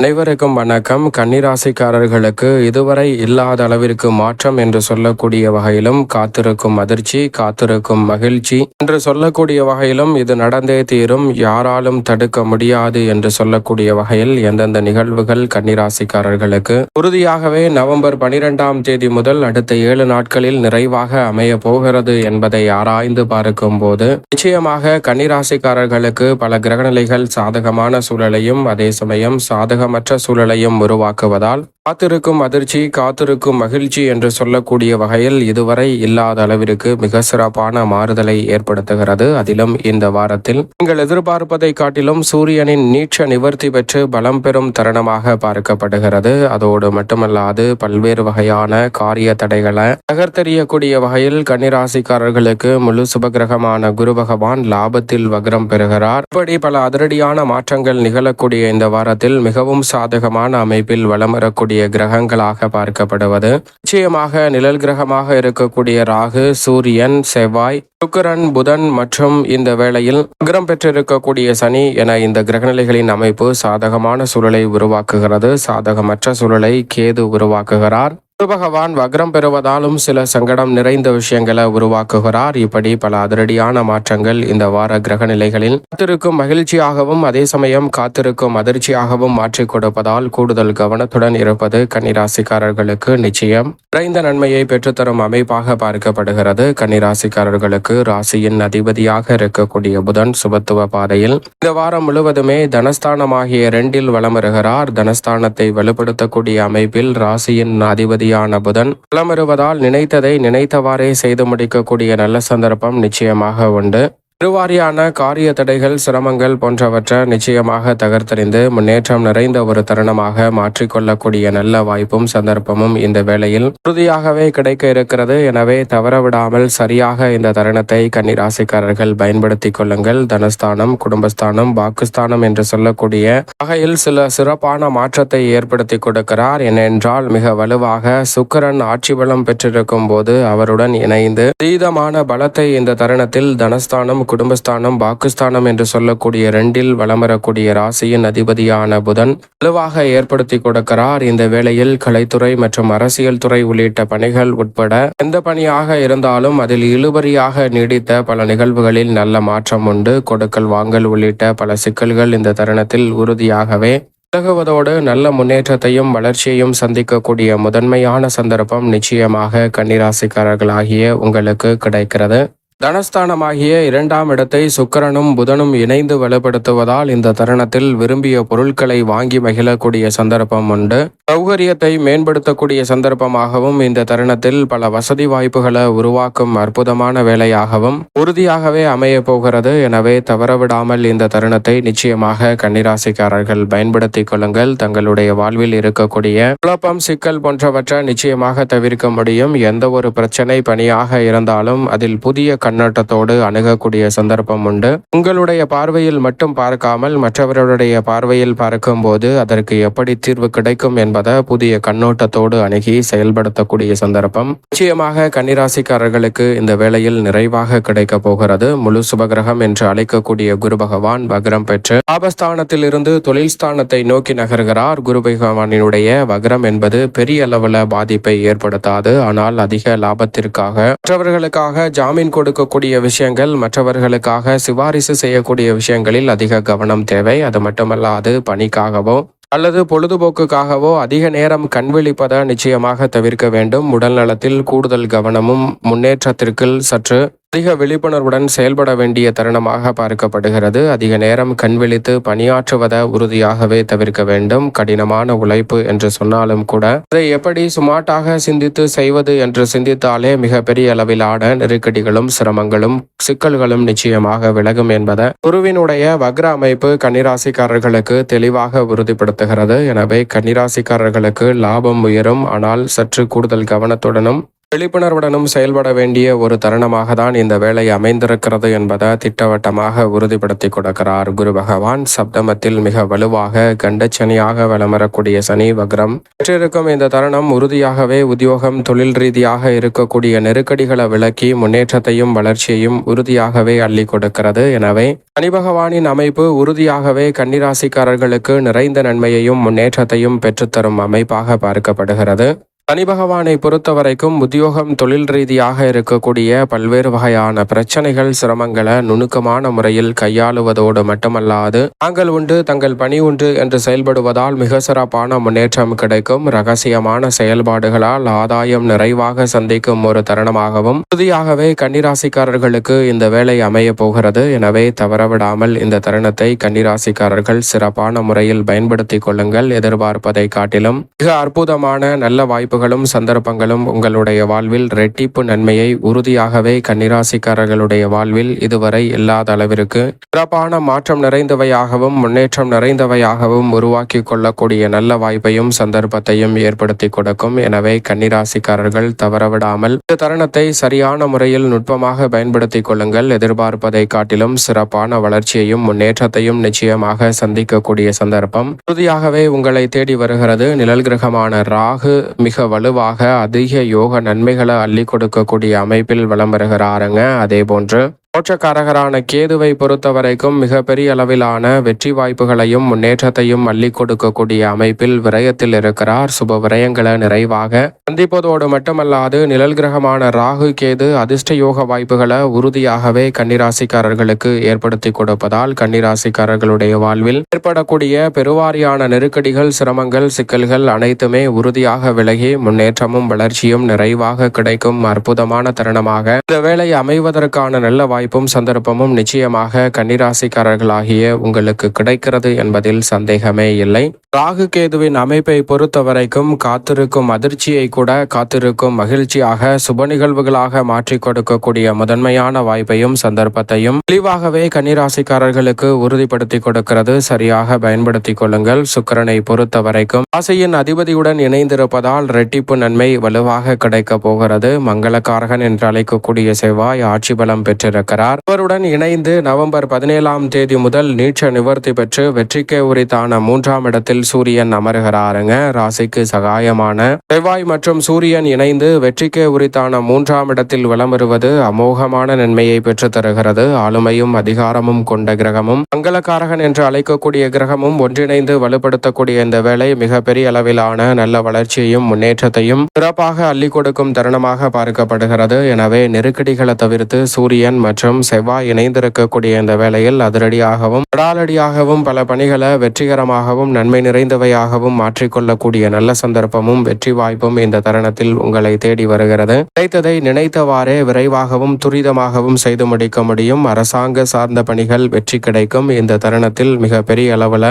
அனைவருக்கும் வணக்கம். கன்னிராசிக்காரர்களுக்கு இதுவரை இல்லாத அளவிற்கு மாற்றம் என்று சொல்லக்கூடிய வகையிலும், காத்திருக்கும் அதிர்ச்சி, காத்திருக்கும் மகிழ்ச்சி என்று சொல்லக்கூடிய வகையிலும் இது நடந்தே தீரும், யாராலும் தடுக்க முடியாது என்று சொல்லக்கூடிய வகையில் எந்தெந்த நிகழ்வுகள் கன்னிராசிக்காரர்களுக்கு உறுதியாகவே நவம்பர் 12ஆம் தேதி முதல் அடுத்த 7 நாட்களில் நிறைவாக அமைய போகிறது என்பதை ஆராய்ந்து பார்க்கும் போது நிச்சயமாக கன்னிராசிக்காரர்களுக்கு பல கிரகநிலைகள் சாதகமான சூழலையும் அதே சமயம் சாதகமற்ற சூழலையும் உருவாக்குவதால் காத்திருக்கும் அதிர்ச்சி, காத்திருக்கும் மகிழ்ச்சி என்று சொல்லக்கூடிய வகையில் இதுவரை இல்லாத அளவிற்கு மிக சிறப்பான மாறுதலை ஏற்படுத்துகிறது. அதிலும் இந்த வாரத்தில் நீங்கள் எதிர்பார்ப்பதை காட்டிலும் சூரியனின் நீட்ச நிவர்த்தி பெற்று பலம் பெறும் தருணமாக பார்க்கப்படுகிறது. அதோடு மட்டுமல்லாது பல்வேறு வகையான காரிய தடைகளை தகர்த்தெறியக்கூடிய வகையில் கன்னிராசிக்காரர்களுக்கு முழு சுபகிரகமான குரு பகவான் லாபத்தில் வக்ரம் பெறுகிறார். இப்படி பல அதிரடியான மாற்றங்கள் நிகழக்கூடிய இந்த வாரத்தில் மிகவும் சாதகமான அமைப்பில் வலம் வரக்கூடிய கிரகங்களாக பார்க்கப்படுவது நிச்சயமாக நிழல் கிரகமாக இருக்கக்கூடிய ராகு, சூரியன், செவ்வாய், சுக்கிரன், புதன் மற்றும் இந்த வேளையில் வக்ரம் பெற்றிருக்கக்கூடிய சனி என இந்த கிரகநிலைகளின் அமைப்பு சாதகமான சூழலை உருவாக்குகிறது. சாதகமற்ற சூழலை கேது உருவாக்குகிறார். குரு பகவான் வக்ரம் பெறுவதாலும் சில சங்கடம் நிறைந்த விஷயங்களை உருவாக்குகிறார். இப்படி பல அதிரடியான மாற்றங்கள் இந்த வார கிரக நிலைகளில் காத்திருக்கும் மகிழ்ச்சியாகவும் அதே சமயம் காத்திருக்கும் அதிர்ச்சியாகவும் மாற்றிக் கொடுப்பதால் கூடுதல் கவனத்துடன் இருப்பது கன்னிராசிக்காரர்களுக்கு நிச்சயம் நிறைந்த நன்மையை பெற்றுத்தரும் அமைப்பாக பார்க்கப்படுகிறது. கன்னிராசிக்காரர்களுக்கு ராசியின் அதிபதியாக இருக்கக்கூடிய புதன் சுபத்துவ பாதையில் இந்த வாரம் முழுவதுமே தனஸ்தானமாகிய 2இல் வலம் வருகிறார். தனஸ்தானத்தை வலுப்படுத்தக்கூடிய அமைப்பில் ராசியின் அதிபதி புதன் பலம் வருவதால் நினைத்ததை நினைத்தவாறே செய்து முடிக்கக்கூடிய நல்ல சந்தர்ப்பம் நிச்சயமாக உண்டு. பெருவாரியான காரிய தடைகள், சிரமங்கள் போன்றவற்றை நிச்சயமாக தகர்த்தெறிந்து முன்னேற்றம் நிறைந்த ஒரு தருணமாக மாற்றிக்கொள்ளக்கூடிய நல்ல வாய்ப்பும் சந்தர்ப்பமும் இந்த வேளையில் உறுதியாகவே கிடைக்க இருக்கிறது. எனவே தவறவிடாமல் சரியாக இந்த தருணத்தை கன்னிராசிக்காரர்கள் பயன்படுத்திக் கொள்ளுங்கள். தனஸ்தானம், குடும்பஸ்தானம், வாக்குஸ்தானம் என்று சொல்லக்கூடிய வகையில் சில சிறப்பான மாற்றத்தை ஏற்படுத்தி கொடுக்கிறார். ஏனென்றால் மிக வலுவாக சுக்கிரன் ஆட்சி பலம் பெற்றிருக்கும் போது அவருடன் இணைந்து அதீதமான பலத்தை இந்த தருணத்தில் தனஸ்தானம், குடும்பஸ்தானம், வாக்குஸ்தானம் என்று சொல்லக்கூடிய 2இல் வலம் வரக்கூடிய ராசியின் அதிபதியான புதன் வலுவாக ஏற்படுத்தி கொடுக்கிறார். இந்த வேளையில் கலைத்துறை மற்றும் அரசியல் துறை உள்ளிட்ட பணிகள் உட்பட எந்த பணியாக இருந்தாலும் அதில் இழுபறியாக நீடித்த பல நிகழ்வுகளில் நல்ல மாற்றம் உண்டு. கொடுக்கல் வாங்கல் உள்ளிட்ட பல சிக்கல்கள் இந்த தருணத்தில் உறுதியாகவே விலகுவதோடு நல்ல முன்னேற்றத்தையும் வளர்ச்சியையும் சந்திக்கக்கூடிய முதன்மையான சந்தர்ப்பம் நிச்சயமாக கன்னிராசிக்காரர்களாகிய உங்களுக்கு கிடைக்கிறது. தனஸ்தானமாகிய 2ஆம் இடத்தை சுக்கிரனும் புதனும் இணைந்து வலுப்படுத்துவதால் இந்த தருணத்தில் விரும்பிய பொருட்களை வாங்கி மகிழக்கூடிய சந்தர்ப்பம் உண்டு. சௌகரியத்தை மேம்படுத்தக்கூடிய சந்தர்ப்பமாகவும் இந்த தருணத்தில் பல வசதி வாய்ப்புகளை உருவாக்கும் அற்புதமான வேலையாகவும் உறுதியாகவே அமைய போகிறது. எனவே தவறவிடாமல் இந்த தருணத்தை நிச்சயமாக கன்னிராசிக்காரர்கள் பயன்படுத்திக் கொள்ளுங்கள். தங்களுடைய வாழ்வில் இருக்கக்கூடிய குழப்பம், சிக்கல் போன்றவற்றை நிச்சயமாக தவிர்க்க முடியும். எந்த ஒரு பிரச்சனை பணியாக இருந்தாலும் அதில் புதிய கண்ணோட்டத்தோடு அணுகக்கூடிய சந்தர்ப்பம் உண்டு. உங்களுடைய பார்வையில் மட்டும் பார்க்காமல் மற்றவர்களுடைய பார்வையில் பார்க்கும் போது அதற்கு எப்படி தீர்வு கிடைக்கும் என்பதை புதிய கண்ணோட்டத்தோடு அணுகி செயல்படுத்தக்கூடிய சந்தர்ப்பம் நிச்சயமாக கன்னிராசிக்காரர்களுக்கு இந்த வேளையில் நிறைவாக கிடைக்க போகிறது. முழு சுபகிரகம் என்று அழைக்கக்கூடிய குரு பகவான் வக்ரம் பெற்று லாபஸ்தானத்தில் இருந்து தொழில் ஸ்தானத்தை நோக்கி நகர்கிறார். குரு பகவானினுடைய வக்ரம் என்பது பெரிய அளவில் பாதிப்பை ஏற்படுத்தாது. ஆனால் அதிக லாபத்திற்காக மற்றவர்களுக்காக ஜாமீன் கொடுக்கக்கூடிய விஷயங்கள், மற்றவர்களுக்காக சிபாரிசு செய்யக்கூடிய விஷயங்களில் அதிக கவனம் தேவை. அது மட்டுமல்லாது பணிக்காகவோ அல்லது பொழுதுபோக்குக்காகவோ அதிக நேரம் கண்விழிப்பதை நிச்சயமாக தவிர்க்க வேண்டும். உடல் நலத்தில் கூடுதல் கவனமும் முன்னேற்றத்திற்கு சற்று அதிக விழிப்புணர்வுடன் செயல்பட வேண்டிய தருணமாக பார்க்கப்படுகிறது. அதிக நேரம் கண்விழித்து பணியாற்றுவதை உறுதியாகவே தவிர்க்க வேண்டும். கடினமான உழைப்பு என்று சொன்னாலும் கூட அதை எப்படி சுமாட்டாக சிந்தித்து செய்வது என்று சிந்தித்தாலே மிகப்பெரிய அளவிலான நெருக்கடிகளும் சிரமங்களும் சிக்கல்களும் நிச்சயமாக விலகும் என்பதை குருவினுடைய வக்ர அமைப்பு கன்னிராசிக்காரர்களுக்கு தெளிவாக உறுதிப்படுத்துகிறது. எனவே கன்னிராசிக்காரர்களுக்கு லாபம் உயரும். ஆனால் சற்று கூடுதல் கவனத்துடனும் விழிப்புணர்வுடனும் செயல்பட வேண்டிய ஒரு தருணமாக தான் இந்த வேலை அமைந்திருக்கிறது என்பதை திட்டவட்டமாக உறுதிப்படுத்தி கொடுக்கிறார் குரு பகவான். சப்தமத்தில் மிக வலுவாக கண்டச்சனியாக வலமரக்கூடிய சனி வக்ரம் பெற்றிருக்கும் இந்த தருணம் உறுதியாகவே உத்தியோகம், தொழில் ரீதியாக இருக்கக்கூடிய நெருக்கடிகளை விலக்கி முன்னேற்றத்தையும் வளர்ச்சியையும் உறுதியாகவே அள்ளி கொடுக்கிறது. எனவே சனி பகவானின் அமைப்பு உறுதியாகவே கன்னிராசிக்காரர்களுக்கு நிறைந்த நன்மையையும் முன்னேற்றத்தையும் பெற்றுத்தரும் அமைப்பாக பார்க்கப்படுகிறது. சனி பகவானை பொறுத்தவரைக்கும் உத்தியோகம், தொழில் ரீதியாக இருக்கக்கூடிய பல்வேறு வகையான பிரச்சனைகள், சிரமங்களை நுணுக்கமான முறையில் கையாளுவதோடு மட்டுமல்லாது தாங்கள் உண்டு தங்கள் பணி உண்டு என்று செயல்படுவதால் மிக சிறப்பான முன்னேற்றம் கிடைக்கும். ரகசியமான செயல்பாடுகளால் ஆதாயம் நிறைவாக சந்திக்கும் ஒரு தருணமாகவும் உறுதியாகவே கன்னிராசிக்காரர்களுக்கு இந்த வேலை அமைய போகிறது. எனவே தவறவிடாமல் இந்த தருணத்தை கன்னிராசிக்காரர்கள் சிறப்பான முறையில் பயன்படுத்திக் கொள்ளுங்கள். எதிர்பார்ப்பதை காட்டிலும் மிக அற்புதமான நல்ல வாய்ப்பு சந்தர்ப்பங்களும் உங்களுடைய வாழ்வில் ரெட்டிப்பு நன்மையை உறுதியாகவே கன்னிராசிக்காரர்களுடைய வாழ்வில் இதுவரை இல்லாத அளவிற்கு சிறப்பான மாற்றம் நிறைந்தவையாகவும் முன்னேற்றம் நிறைந்தவையாகவும் உருவாக்கி கொள்ளக்கூடிய நல்ல வாய்ப்பையும் சந்தர்ப்பத்தையும் ஏற்படுத்தி கொடுக்கும். எனவே கன்னிராசிக்காரர்கள் தவறவிடாமல் இந்த தருணத்தை சரியான முறையில் நுட்பமாக பயன்படுத்திக் கொள்ளுங்கள். எதிர்பார்ப்பதை காட்டிலும் சிறப்பான வளர்ச்சியையும் முன்னேற்றத்தையும் நிச்சயமாக சந்திக்கக்கூடிய சந்தர்ப்பம் உறுதியாகவே உங்களை தேடி வருகிறது. நிழல் கிரகமான ராகு மிக வலுவாக அதிக யோக நன்மைகளை அள்ளி கொடுக்கக்கூடிய அமைப்பில் வலம் வருகிறாருங்க. அதே போன்று மோட்சக்காரகரான கேதுவை பொறுத்த வரைக்கும் மிகப்பெரிய அளவிலான வெற்றி வாய்ப்புகளையும் முன்னேற்றத்தையும் அள்ளி கொடுக்கக்கூடிய அமைப்பில் விரயத்தில் இருக்கிறார். சுப விரயங்களை நிறைவாக சந்திப்பதோடு மட்டுமல்லாது நிழல் கிரகமான ராகு கேது அதிர்ஷ்ட யோக வாய்ப்புகளை உறுதியாகவே கன்னிராசிக்காரர்களுக்கு ஏற்படுத்தி கொடுப்பதால் கன்னிராசிக்காரர்களுடைய வாழ்வில் ஏற்படக்கூடிய பெருவாரியான நெருக்கடிகள், சிரமங்கள், சிக்கல்கள் அனைத்துமே உறுதியாக விலகி முன்னேற்றமும் வளர்ச்சியும் நிறைவாக கிடைக்கும் அற்புதமான தருணமாக இந்த வேலை அமைவதற்கான நல்ல வாய்ப்பும் சந்தர்ப்பமும் நிச்சயமாக கன்னிராசிக்காரர்களாகிய உங்களுக்கு கிடைக்கிறது என்பதில் சந்தேகமே இல்லை. ராகு கேதுவின் அமைப்பை பொறுத்த வரைக்கும் காத்திருக்கும் அதிர்ச்சியை கூட காத்திருக்கும் மகிழ்ச்சியாக சுப நிகழ்வுகளாக மாற்றிக் கொடுக்கக்கூடிய முதன்மையான வாய்ப்பையும் சந்தர்ப்பத்தையும் தெளிவாகவே கன்னிராசிக்காரர்களுக்கு உறுதிப்படுத்தி கொடுக்கிறது. சரியாக பயன்படுத்திக் கொள்ளுங்கள். சுக்கிரனை பொறுத்த வரைக்கும் ராசியின் அதிபதியுடன் இணைந்திருப்பதால் ரெட்டிப்பு நன்மை வலுவாக கிடைக்க போகிறது. மங்களக்காரகன் என்று அழைக்கக்கூடிய செவ்வாய் ஆட்சி பலம் பெற்றிருக்கிறார். அவருடன் இணைந்து நவம்பர் 17 முதல் நீட்ச நிவர்த்தி பெற்று வெற்றிக்கே உரித்தான 3ஆம் இடத்தில் சூரியன் அமருகிறாருங்க. ராசிக்கு சகாயமான செவ்வாய் மற்றும் சூரியன் இணைந்து வெற்றிக்கே உரித்தான 3ஆம் இடத்தில் வலம் வருவது அமோகமான நன்மையை பெற்று தருகிறது. ஆளுமையும் அதிகாரமும் கொண்ட கிரகமும் மங்களக்காரகன் என்று அழைக்கக்கூடிய கிரகமும் ஒன்றிணைந்து வலுப்படுத்தக்கூடிய இந்த வேளை மிகப்பெரிய அளவிலான நல்ல வளர்ச்சியையும் முன்னேற்றத்தையும் சிறப்பாக அள்ளி கொடுக்கும் தருணமாக பார்க்கப்படுகிறது. எனவே நெருக்கடிகளை தவிர்த்து சூரியன் மற்றும் செவ்வாய் இணைந்திருக்கக்கூடிய இந்த வேளையில் அதிரடியாகவும் படாலடியாகவும் பல பணிகளை வெற்றிகரமாகவும் நன்மை நிறைந்தவையாகவும் மாற்றிக்கொள்ளக்கூடிய நல்ல சந்தர்ப்பமும் வெற்றி வாய்ப்பும் இந்த தருணத்தில் உங்களை தேடி வருகிறது. நினைத்ததை நினைத்தவாறே விரைவாகவும் துரிதமாகவும் செய்து முடிக்க முடியும். அரசாங்க சார்ந்த பணிகள் வெற்றி கிடைக்கும். இந்த தருணத்தில் மிக பெரிய அளவுல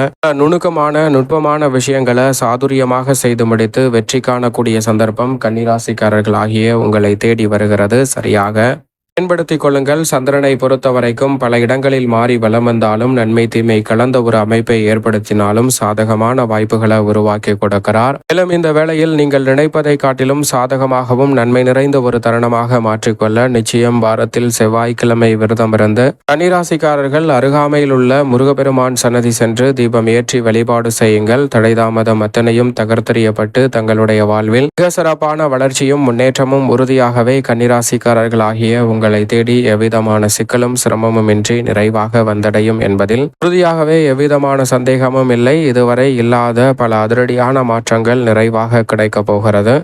நுட்பமான விஷயங்களை சாதுரியமாக செய்து முடித்து வெற்றி காணக்கூடிய சந்தர்ப்பம் கன்னிராசிக்காரர்களாகிய உங்களை தேடி வருகிறது. சரியாக பயன்படுத்திக் கொள்ளுங்கள். சந்திரனை பொறுத்த வரைக்கும் பல இடங்களில் மாறி வலம் வந்தாலும் நன்மை தீமை கலந்த ஒரு அமைப்பை ஏற்படுத்தினாலும் சாதகமான வாய்ப்புகளை உருவாக்கி கொடுக்கிறார். மேலும் இந்த வேளையில் நீங்கள் நினைப்பதை காட்டிலும் சாதகமாகவும் நன்மை நிறைந்த ஒரு தருணமாக மாற்றிக்கொள்ள நிச்சயம் வாரத்தில் செவ்வாய்க்கிழமை விரதம் இருந்து கன்னிராசிக்காரர்கள் அருகாமையில் உள்ள முருகப்பெருமான் சன்னதி சென்று தீபம் ஏற்றி வழிபாடு செய்யுங்கள். தடைதாமதம் அத்தனையும் தகர்த்தெறியப்பட்டு தங்களுடைய வாழ்வில் மிக சிறப்பான வளர்ச்சியும் முன்னேற்றமும் உறுதியாகவே கன்னிராசிக்காரர்களாகிய உங்கள் தேடி எவ்விதமான சிக்கலும் சிரமமும் இன்றி நிறைவாக வந்தடையும் என்பதில் உறுதியாகவே எவ்விதமான சந்தேகமும் இல்லை. இதுவரை இல்லாத பல அதிரடியான மாற்றங்கள் நிறைவாக கிடைக்க போகிறது.